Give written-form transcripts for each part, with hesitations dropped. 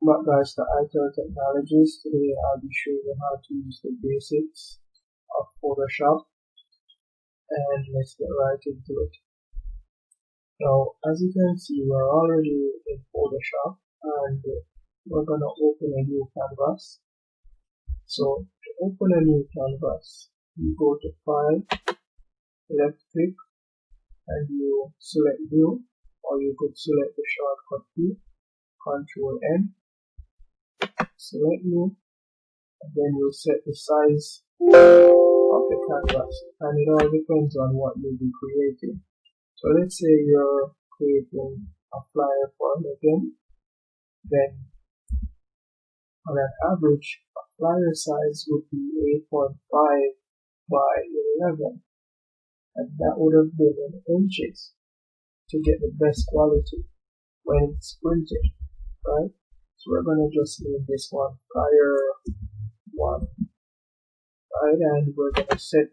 Welcome back guys to iTel Technologies. Today I'll be showing you how to use the basics of Photoshop, and let's get right into it. Now as you can see, we're already in Photoshop and we're going to open a new canvas. So to open a new canvas, you go to File, left click, and you select New, or you could select the shortcut key, Ctrl N, select New, and then you'll set the size of the canvas, and it all depends on what you'll be creating. So let's say you're creating a flyer for an event, then on an average a flyer size would be 8.5 by 11, and that would have been in inches to get the best quality when it's printed, right? So we're gonna just name this one flyer 1, right? And we're gonna set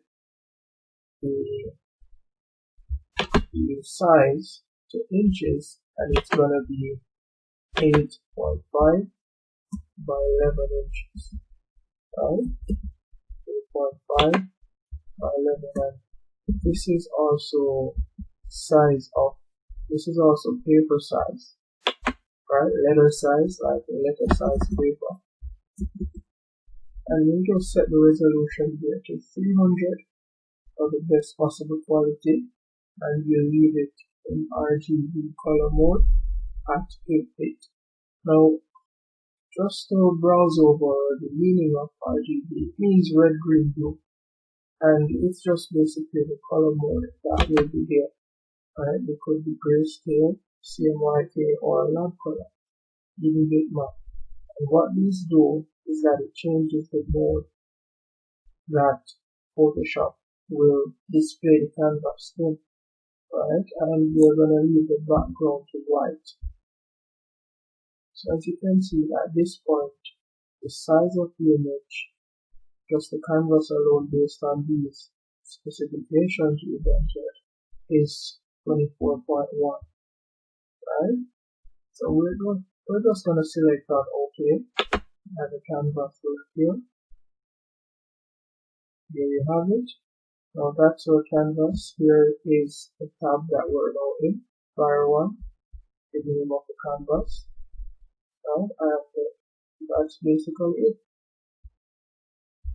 the size to inches, and it's gonna be 8.5 by 11 inches, right? 8.5 by 11, and this is also paper size, right? Letter size, like a letter size paper. And we just set the resolution here to 300 for the best possible quality, and we'll leave it in RGB color mode at 8 bit. Now, just to browse over the meaning of RGB, it means red, green, blue, and it's just basically the color mode that will be here. Right? It could be grayscale, CMYK, or lamp color, giving it matte. And what these do is that it changes the mode that Photoshop will display the canvas in, right? And we're going to leave the background to white. So as you can see, at this point, the size of the image, just the canvas alone based on these specifications we've entered, is 24.1, right? So we're just going to select on OK, and the canvas will appear. Here you have it. Now that's our canvas. Here is the tab that we're now in, Flyer 1, the name of the canvas. Now that's basically it.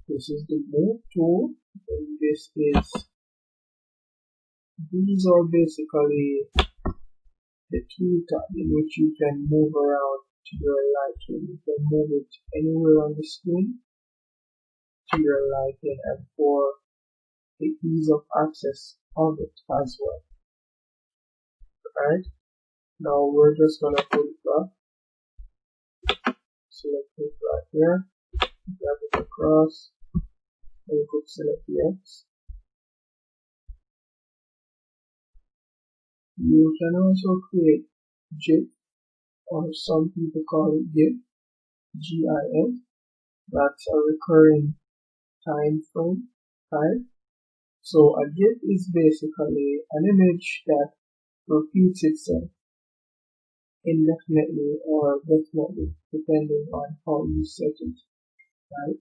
This is the move tool, and these are basically the tooltip in which you can move around to your liking. You can move it anywhere on the screen to your liking, and for the ease of access of it as well. Right? Now we're just gonna put it back. Select it right here, drag it across, and you could select the X. You can also create GIF, or some people call it GIF, GIF. That's a recurring time frame type. So a GIF is basically an image that repeats itself indefinitely or definitely, depending on how you set it, right?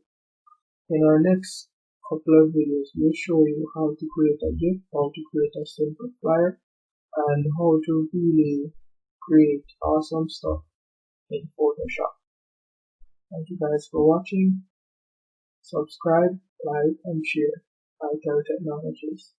In our next couple of videos, we'll show you how to create a GIF, how to create a simple flyer, and how to really create awesome stuff in Photoshop. Thank you guys for watching. Subscribe, like, and share iTel Technologies.